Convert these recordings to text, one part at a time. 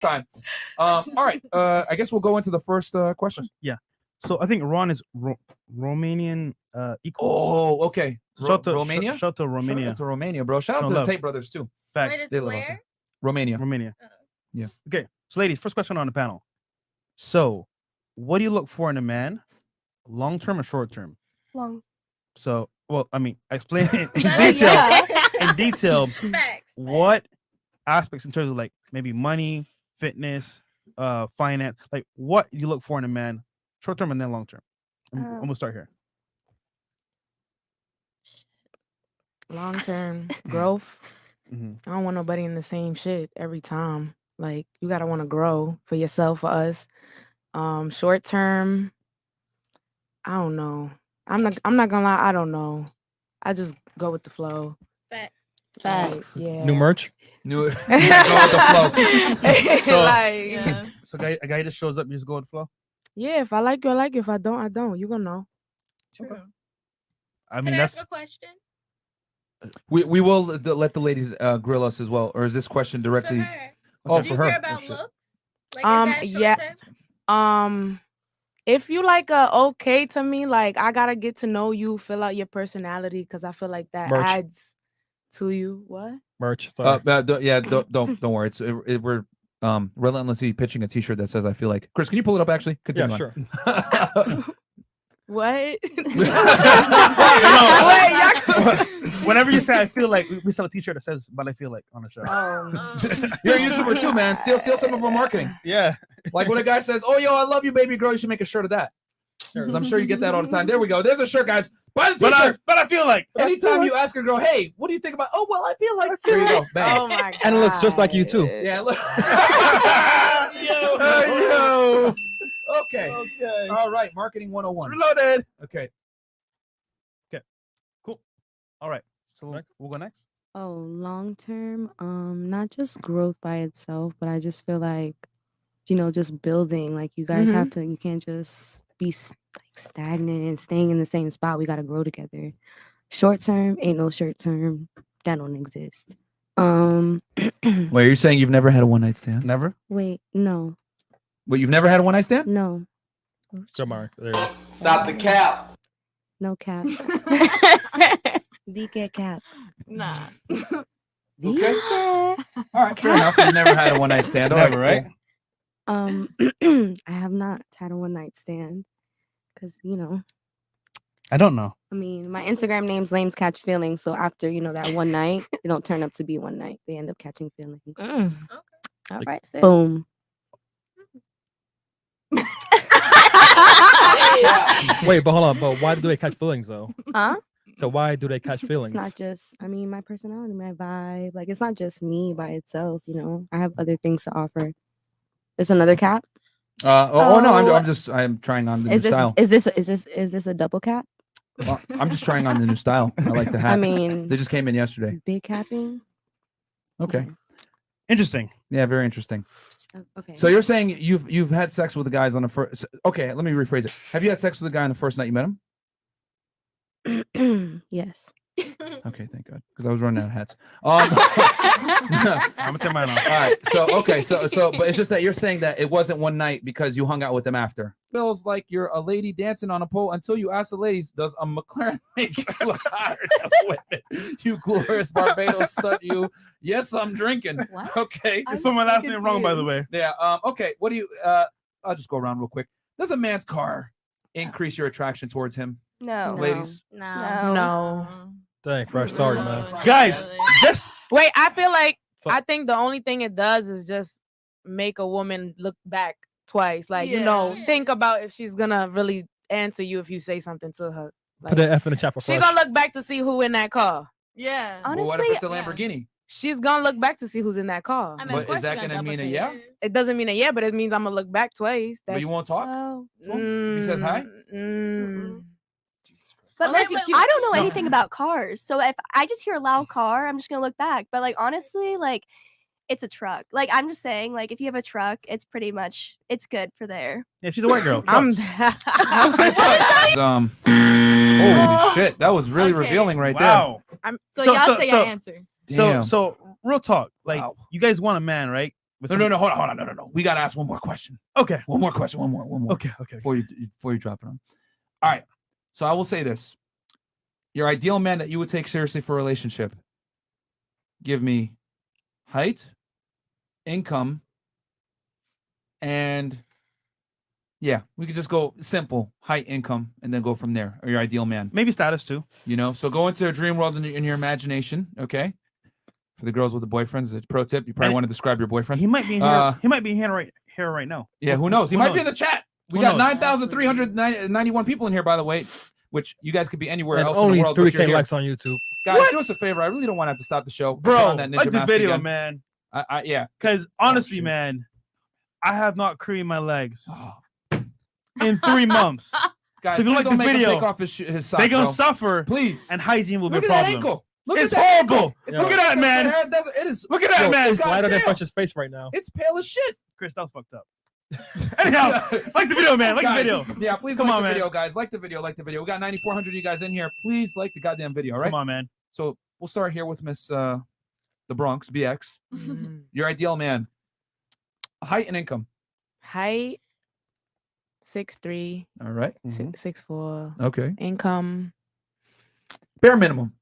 time. All right. I guess we'll go into the first question. Yeah. So I think Ron is Romanian equals. Oh, okay. Shout to Romania? Shout to Romania. Shout out to Romania, bro. Shout out Show to the love. Tate brothers, too. Facts. Wait, They it's live out where? there. Romania. Romania. Yeah. Okay. So, ladies, first question on the panel. So, what do you look for in a man, long term or short term? Long. So, well, I mean, explain it in Yeah. detail. Yeah. In detail, Facts. what aspects in terms of like maybe money, fitness, finance, like what you look for in a man, short term and then long term. I'm gonna start here. Long term growth. Mhm. I don't want nobody in the same shit every time. Like you gotta want to grow for yourself, for us. Short term, I don't know. I'm not gonna lie, I don't know. I just go with the flow. Facts. Facts. Yeah. New merch. New. Go with the flow. So- like, Yeah. So, a guy just shows up, you just go with the flow. yeah, if I like you, I like you. If I don't, I don't. You gonna know. True. I Can mean, I that's ask a question? We will let the ladies grill us as well. Or is this question To directly? her. Oh, Do for you her. care about Oh, shit. looks? Like, is that Yeah. short-term? If you like okay to me, like I gotta get to know you, fill out your personality, because I feel like that Merch. adds to you. What? Merch. Sorry. Don't worry. We're relentlessly pitching a T-shirt that says "I feel like." Chris, can you pull it up? Actually, continue. yeah, on. sure. What? whenever you say I feel like, we sell a t-shirt that says but I feel like on the show. You're a YouTuber too, man. Steal some of our marketing. Yeah. Like when a guy says, "Oh, yo, I love you, baby girl," you should make a shirt of that. Because I'm sure you get that all the time. There we go. There's a shirt, guys. Buy the T-shirt. But I feel like Anytime you ask a girl, "Hey, what do you think about?" "Oh, well, I feel like." There you go. Bang. Oh my god. And it looks just like you too. Yeah. Look. yo. Okay. Okay. All right. Marketing 101. Reloaded. Okay. Cool. All right. So we'll go next. Oh, long term, not just growth by itself, but I just feel like, just building. Like you guys have to. You can't just be like stagnant and staying in the same spot. We got to grow together. Short term ain't no short term. That don't exist. Wait, you're saying you've never had a one night stand? Never. Wait, no, Wait, you've never had a one night stand? no, Good mark. There you go. Stop the cap. no cap. DK cap. Nah. Okay. DK. All right. Fair enough. You've never had a one night stand. All Never, right? cool. I have not had a one night stand because I don't know. I mean, my Instagram name's Lames Catch Feelings. So after that one night, it don't turn up to be one night. They end up catching feelings. Okay. All right, sis. Boom. Wait, but hold on. But why do they catch feelings though? Huh? So why do they catch feelings? It's not just, my personality, my vibe. Like, it's not just me by itself. I have other things to offer. There's another cap. No, I'm trying on the new Is this style. is this a double cap? Well, I'm just trying on the new style. I like the hat. I mean, They just came in yesterday. big capping. Okay. Interesting. Yeah, very interesting. Oh, okay. So you're saying you've had sex with the guys on the first? Okay, let me rephrase it. Have you had sex with a guy on the first night you met him? Yes. Okay, thank God, because I was running out of hats. I'm gonna turn mine on. All right. So, but it's just that you're saying that it wasn't one night because you hung out with them after. Feels like you're a lady dancing on a pole until you ask the ladies, "Does a McLaren make you look higher to women?" You glorious Barbados stud, you. Yes, I'm drinking. What? Okay. You spelled my last name wrong, by the way. Yeah. Okay. What do you? I'll just go around real quick. Does a man's car increase your attraction towards him, No. ladies? No. Dang, fresh start, man. Guys, just Wait, I feel like So- I think the only thing it does is just make a woman look back twice. Like, Yeah. think about if she's gonna really answer you if you say something to her. Put an F in the chat for She fresh. gonna look back to see who in that car. Yeah. Honestly, Well, what if it's a yeah. Lamborghini? She's gonna look back to see who's in that car. I mean, But of course is that you're gonna double mean a take yeah? it. It doesn't mean a yeah, but it means I'm gonna look back twice. But you won't talk? well, If he says hi? Mm. but Unless listen, you- I don't know No. anything about cars. So if I just hear a loud car, I'm just gonna look back. But like honestly, like it's a truck. Like I'm just saying, like if you have a truck, it's pretty much it's good for there. yeah, she's a white girl. I'm Trucks. Holy shit, that was really Okay. revealing right Wow. So, So- y'all so- say so- your answer. there. Damn. So real talk. Like Wow. you guys want a man, right? No. Hold on. No. We gotta ask one more question. Okay. One more question. One more. Okay. Before you drop it on. All right. So I will say this: your ideal man that you would take seriously for a relationship. Give me height, income, and yeah, we could just go simple height, income, and then go from there. Or your ideal man. Maybe status too. So go into a dream world in your imagination. Okay. For the girls with the boyfriends, a pro tip: you probably want to describe your boyfriend. He might be here. He might be here right now. Yeah, who knows? He might be in the chat. We Who got knows? 9,391 people in here, by the way. Which you guys could be anywhere And else in only the world. but you're 3K here. likes on YouTube. Guys, do us a favor. I really don't want to have to stop the show. Put Bro, on that ninja like the mask video, again. man. Yeah. Because honestly, shoot. man, I have not creamed my legs Oh. in 3 months. Guys, So if you please like don't the make him video, take off his sock, They're gonna bro. suffer, Please. and hygiene will Look be at a that problem. ankle. Look It's at that horrible. ankle. Look at that, man. It is. Look at that, Yo, man. it's lighter than goddamn. Fresh's face right now. It's pale as shit. Chris, that was fucked up. Anyhow, like the video, man. Like Guys, the video. Yeah, please Come like on, the man. video, guys. Like the video. We got 9,400 of you guys in here. Please like the goddamn video, all right? Come on, man. So we'll start here with Miss the Bronx BX. Your ideal man. Height and income. Height 6'3", All right. 6'4". Okay. Income. Bare minimum.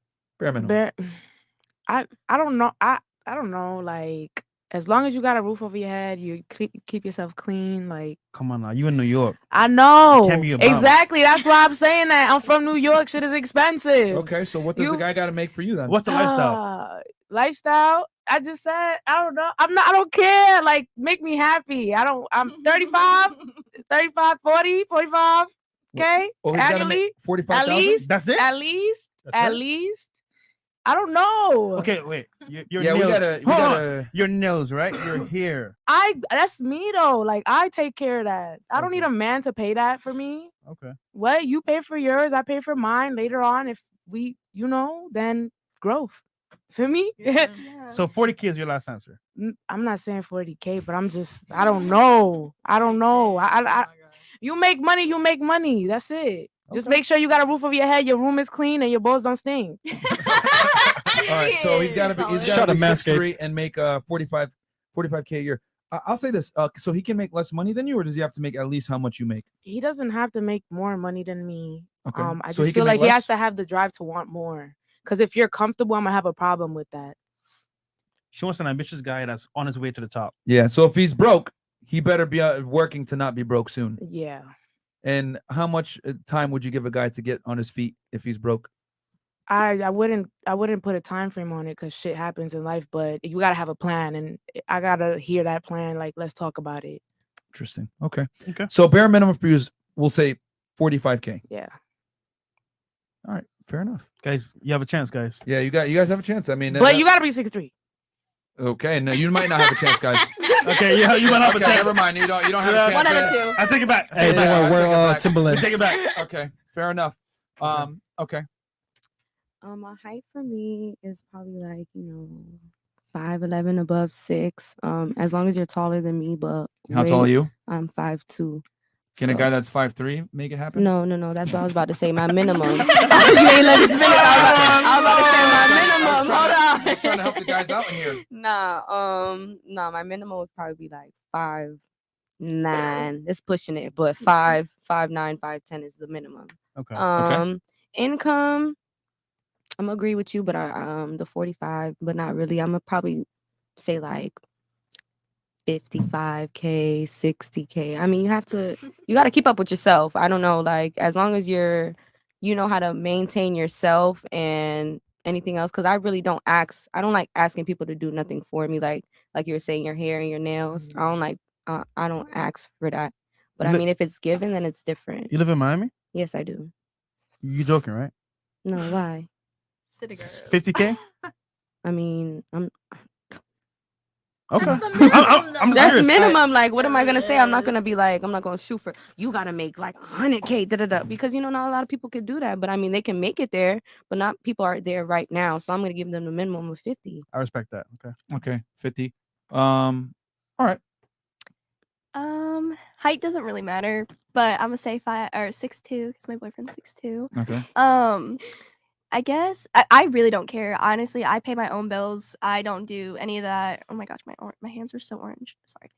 I don't know. I don't know. Like, as long as you got a roof over your head, you keep yourself clean. Like, Come on now. You in New York. I know. can't be a bum. Exactly. That's why I'm saying that. I'm from New York. Shit is expensive. Okay, so what does the guy got to make for you then? What's the lifestyle? Lifestyle. I just said, I don't know. I don't care. Like, make me happy. I'm 35, 40, 45. Okay. Oh, he's gotta make Annually. 45,000? At least. That's it? At least. That's At it? least. I don't know. Okay, wait. Your Yeah, nails. we Hold on. gotta. Your nails, right? Your hair. That's me though. Like, I take care of that. I don't need a man to pay that for me. Okay. What? You pay for yours, I pay for mine later on. If we, then growth. For me? So 40K is your last answer. I'm not saying 40K, but I don't know. You make money, you make money. That's it. Just make sure you got a roof over your head, your room is clean, and your balls don't stink. All right, so he's got to be Shut up, Manscaped. 6'3" and make 45K a year. I'll say this. So he can make less money than you, or does he have to make at least how much you make? He doesn't have to make more money than me. Okay. I So he just can feel make like he has less? to have the drive to want more. Because if you're comfortable, I'm gonna have a problem with that. She wants an ambitious guy that's on his way to the top. Yeah. So if he's broke, he better be working to not be broke soon. Yeah. And how much time would you give a guy to get on his feet if he's broke? I wouldn't put a time frame on it because shit happens in life, but you gotta have a plan, and I gotta hear that plan. Like, let's talk about it. Interesting. Okay. Okay. So bare minimum for you is, we'll say 45K. Yeah. All right. Fair enough. Guys, you have a chance, guys. Yeah, you guys have a chance. I mean, But you gotta be 6'3". okay. No, you might not have a chance, guys. Okay, yeah, you might have a Okay, chance. never mind. You don't have a chance. One out of Yeah. two. I take it back. Hey, Yeah, don't I worry, take it we're back. Timberlands. Take it back. Okay. Fair enough. Okay. My height for me is probably like 5'11", above 6. As long as you're taller than me, but How tall are you? I'm 5'2". Can a guy that's 5'3" make it happen? No. That's what I was about to say. My minimum. You ain't let me finish. I was about to say my minimum. Hold on. I'm just trying to help the guys out in here. Nah. My minimum would probably be like 5'9". It's pushing it, but 5'9", 5'10" is the minimum. Okay. Income. I'm gonna agree with you, but the 45, but not really. I'm gonna probably say like 55K, 60K. I mean, you got to keep up with yourself. I don't know, like, as long as you know how to maintain yourself and anything else, because I really don't I don't like asking people to do nothing for me, like you were saying, your hair and your nails. I don't ask for that. But I mean, if it's given, then it's different. You live in Miami? Yes, I do. You joking, right? No, why? 50K? I mean, I'm Okay. That's the minimum, I'm though. that's serious. minimum. Like, what am I gonna say? I'm not gonna be like, I'm not gonna shoot for. You gotta make like 100K, because not a lot of people could do that. But I mean, they can make it there, but not people are there right now. So I'm gonna give them the minimum of 50. I respect that. Okay. Okay. 50. All right. Height doesn't really matter, but I'm gonna say 6'2" because my boyfriend's 6'2". Okay. I guess I really don't care. Honestly, I pay my own bills. I don't do any of that. Oh my gosh, my hands are so orange. Sorry.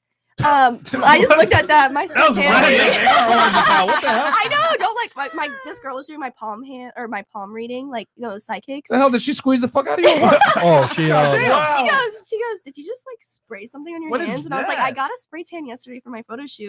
I just looked at that. My That was hand. red. They are orange as hell. What the hell? I know. Don't like my this girl was doing my palm hand or my palm reading, like the psychics. The hell did she squeeze the fuck out of you? or what? Oh, she Wow. She goes, did you just like spray something on your What is hands? And I was like, I that? got a spray tan yesterday for my photo shoot.